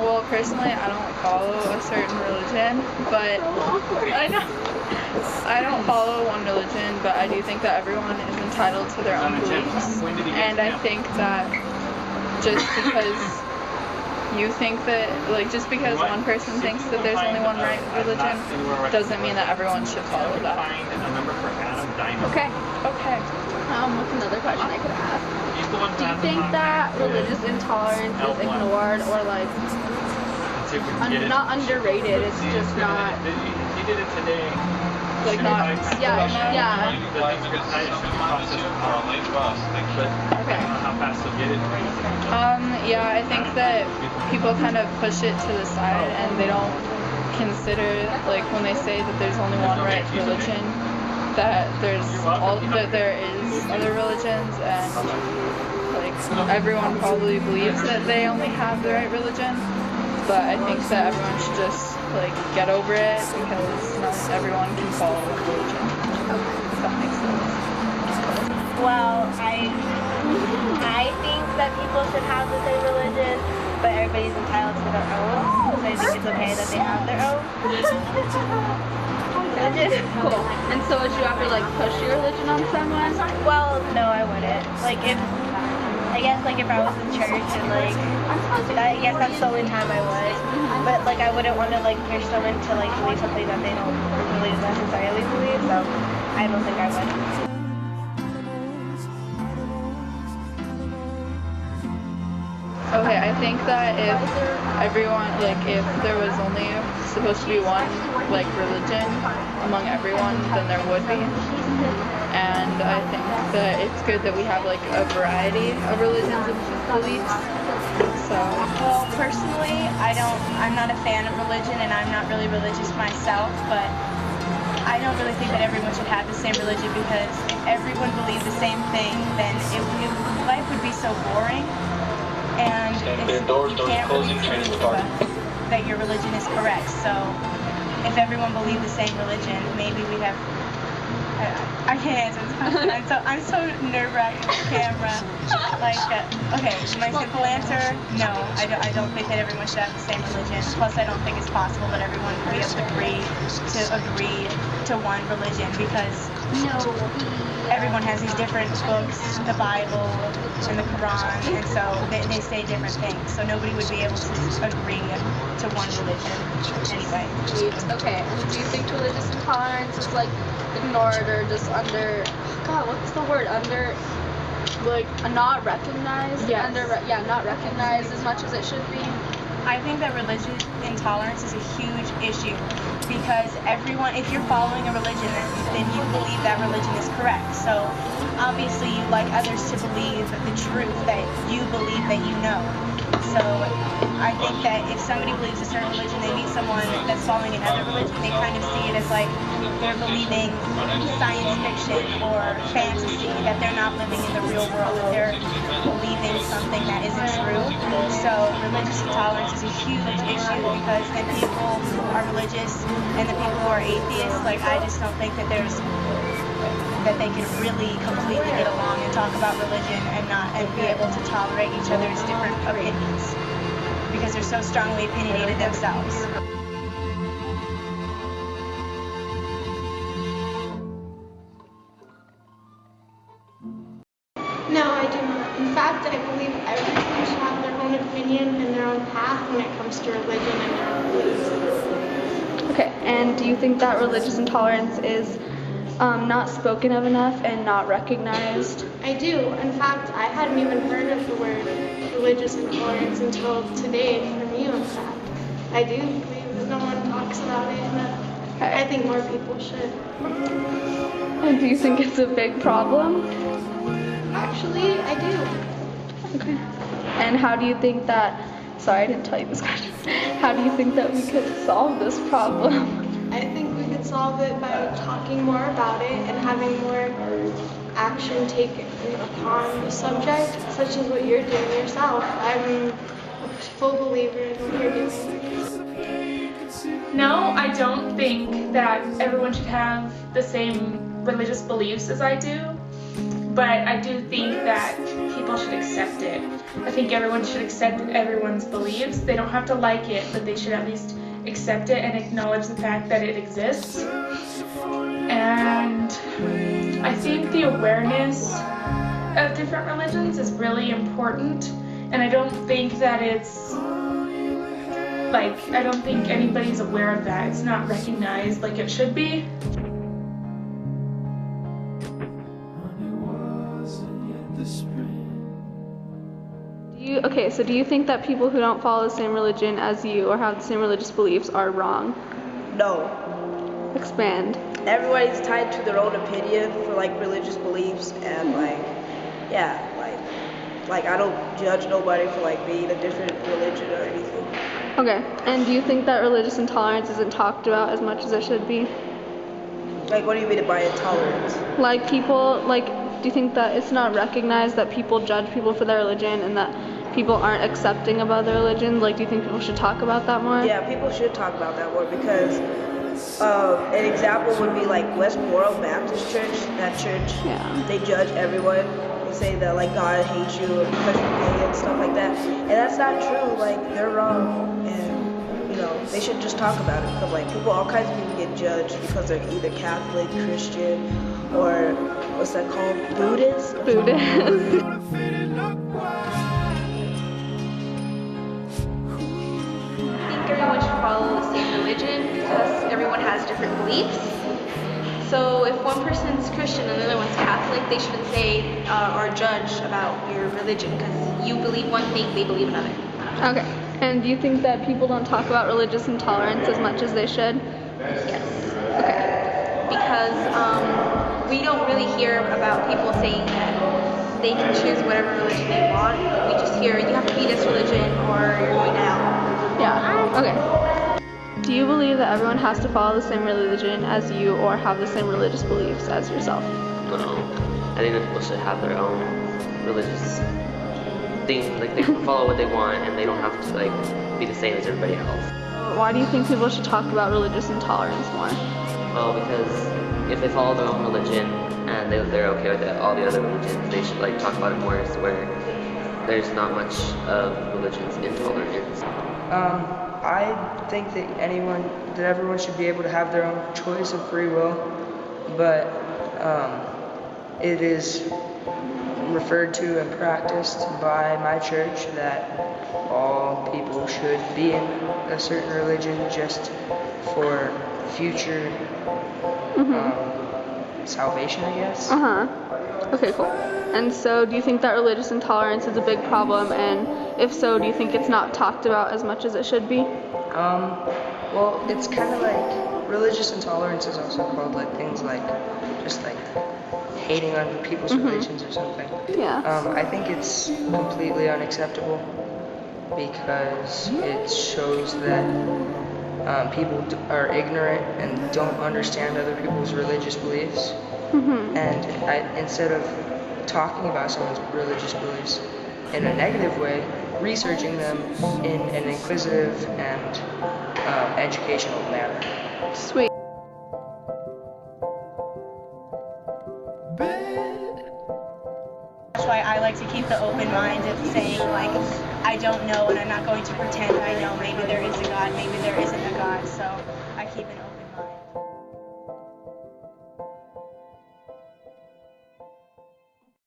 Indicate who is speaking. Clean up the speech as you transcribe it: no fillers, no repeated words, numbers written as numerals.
Speaker 1: Well, personally, I don't follow a certain religion, but I don't follow one religion, but I do think that everyone is entitled to their own beliefs, and I think that just because you think that, like, just because one person thinks that there's only one right religion doesn't mean that everyone should follow that.
Speaker 2: Okay.
Speaker 1: Okay.
Speaker 2: What's another question I could ask? Do you think that religious intolerance is ignored or like not underrated? It's just not.
Speaker 3: He did it today.
Speaker 1: Like not.
Speaker 2: Yeah.
Speaker 1: Okay.
Speaker 3: How fast they'll get it.
Speaker 1: Yeah, I think that people kind of push it to the side and they don't consider, like, when they say that there's only one right religion, that there is other religions, and like everyone probably believes that they only have the right religion, but I think that everyone should just like get over it because not everyone can follow a religion. If that makes sense.
Speaker 4: Well, I think that people should have the same religion, but everybody's entitled to their own. So I think it's okay that they have their own religion.
Speaker 2: Cool. And so would you ever like push your religion on someone?
Speaker 4: Well, no, I wouldn't. Like if I was in church and like I guess that's the only time I would. But like I wouldn't want to like push someone to like believe something that they don't really necessarily believe. So I don't think I would.
Speaker 1: Okay, I think that if everyone, like, if there was only supposed to be one, like, religion among everyone, then there would be. And I think that it's good that we have, like, a variety of religions and beliefs. So.
Speaker 4: Well, personally, I'm not a fan of religion, and I'm not really religious myself, but I don't really think that everyone should have the same religion, because if everyone believed the same thing, then life would be so boring. And you can't really prove that your religion is correct. So if everyone believed the same religion, maybe we have. I can't answer this question. I'm so nerve-wracked with the camera. Like, okay, my simple answer: no. I don't think that everyone should have the same religion. Plus, I don't think it's possible that everyone would be able to agree to one religion, because everyone has these different books, the Bible and the Quran, and so they say different things. So nobody would be able to agree to one religion anyway.
Speaker 2: Okay, and do you think religious intolerance is like ignored or just what's the word? Like not recognized?
Speaker 1: Yes.
Speaker 2: Not recognized as much as it should be.
Speaker 4: I think that religious intolerance is a huge issue, because if you're following a religion, then you believe that religion is correct. So obviously you like others to believe the truth that you believe that you know. So I think that if somebody believes a certain religion, they meet someone that's following another religion, they kind of see it as like they're believing science fiction or fantasy, that they're not living in the real world, that they're believing something that isn't true. So religious intolerance is a huge issue, because then people who are religious and the people who are atheists, like, I just don't think that that they could really completely get along and talk about religion and be able to tolerate each other's different opinions, because they're so strongly opinionated themselves.
Speaker 5: No, I do not. In fact, I believe everyone should have their own opinion and their own path when it comes to religion and their own beliefs.
Speaker 2: Okay, and do you think that religious intolerance is not spoken of enough and not recognized?
Speaker 5: I do. In fact, I hadn't even heard of the word religious intolerance until today from you, in fact. I do believe that no one talks about it, and
Speaker 2: Okay.
Speaker 5: I think more people should.
Speaker 2: And do you think it's a big problem?
Speaker 5: Actually, I do.
Speaker 2: Okay. And how do you think that, sorry I didn't tell you this question, how do you think that we could solve this problem?
Speaker 5: I think we could solve it by talking more about it and having more action taken upon the subject, such as what you're doing yourself. I'm a full believer in what you're doing.
Speaker 6: No, I don't think that everyone should have the same religious beliefs as I do, but I do think that people should accept it. I think everyone should accept everyone's beliefs. They don't have to like it, but they should at least accept it and acknowledge the fact that it exists. And I think the awareness of different religions is really important, and I don't think that it's like, I don't think anybody's aware of that. It's not recognized like it should be.
Speaker 2: Okay, so do you think that people who don't follow the same religion as you or have the same religious beliefs are wrong?
Speaker 7: No.
Speaker 2: Expand.
Speaker 7: Everybody's tied to their own opinion for like religious beliefs, and like, yeah, like I don't judge nobody for like being a different religion or anything.
Speaker 2: Okay, and do you think that religious intolerance isn't talked about as much as it should be?
Speaker 7: Like, what do you mean by intolerance?
Speaker 2: Like people, like, do you think that it's not recognized that people judge people for their religion and that people aren't accepting of other religions? Like, do you think people should talk about that more?
Speaker 7: Yeah, people should talk about that more, because an example would be like Westboro Baptist Church. That church,
Speaker 2: yeah,
Speaker 7: they judge everyone. They say that like God hates you because you're gay and stuff like that, and that's not true. Like, they're wrong, and you know, they should just talk about it, because like people, all kinds of people get judged because they're either Catholic, Christian, or what's that called, Buddhist?
Speaker 2: Buddhist.
Speaker 8: Everyone should follow the same religion because everyone has different beliefs. So if one person's Christian and the other one's Catholic, they shouldn't say or judge about your religion, because you believe one thing, they believe another.
Speaker 2: Okay, and do you think that people don't talk about religious intolerance as much as they should?
Speaker 8: Yes.
Speaker 2: Okay.
Speaker 8: Because we don't really hear about people saying that they can choose whatever religion they want. We just hear, you have to be this religion or you're going to hell.
Speaker 2: Yeah, okay. Do you believe that everyone has to follow the same religion as you or have the same religious beliefs as yourself?
Speaker 9: No. I think that people should have their own religious thing. Like, they can follow what they want and they don't have to like be the same as everybody else.
Speaker 2: Why do you think people should talk about religious intolerance more?
Speaker 9: Well, because if they follow their own religion and they're okay with it, all the other religions, they should like talk about it more, where there's not much of religion's intolerance.
Speaker 10: I think that everyone should be able to have their own choice of free will, but it is referred to and practiced by my church that all people should be in a certain religion just for future salvation, I guess.
Speaker 2: Okay, cool. And so, do you think that religious intolerance is a big problem? And if so, do you think it's not talked about as much as it should be?
Speaker 10: Well, it's kind of like religious intolerance is also called like things like just like hating on people's religions or something.
Speaker 2: Yeah.
Speaker 10: I think it's completely unacceptable because it shows that people are ignorant and don't understand other people's religious beliefs. And instead of talking about someone's religious beliefs in a negative way, researching them in an inquisitive and educational manner.
Speaker 2: Sweet.
Speaker 4: That's why I like to keep the open mind of saying, like, I don't know and I'm not going to pretend I know. Maybe there is a God, maybe there isn't a God, so I keep an open